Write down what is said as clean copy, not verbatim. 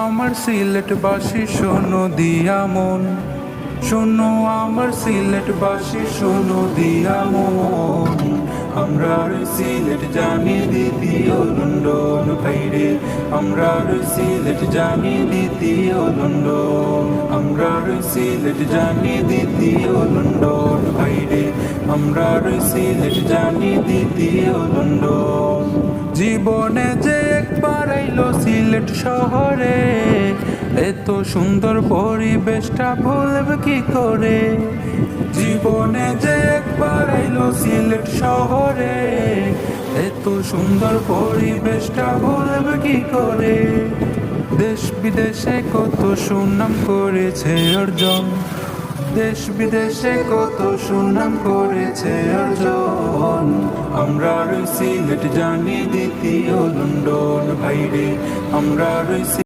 আমার সিলেটবাসী শোনো দিয়া মন, শোনো আমার সিলেটবাসী শোনো দিয়া মন। আমরা সিলেট জানি দ্বিতীয় লন্ডন ভাইরে, আমরা সিলেট জানি দ্বিতীয় লন্ডন, আমরা সিলেট জানি দ্বিতীয় লন্ডন ভাইরে, আমরা সিলেট জানি দ্বিতীয় লন্ডন। জীবনে যে একবার আইলো সিলেট শহরে, এত সুন্দর পরিবেশটা ভুলবে কি করে। জীবনে যে একবার আইলো সিলেট শহরে, এত সুন্দর পরিবেশটা ভুলবে কি করে। দেশ বিদেশে কত সুনাম করেছে অর্জন, দেশ বিদেশে কত সুনাম করেছে অর্জন। আমরা সিলেট জানি দ্বিতীয় লন্ডন ভাইরে, আমরা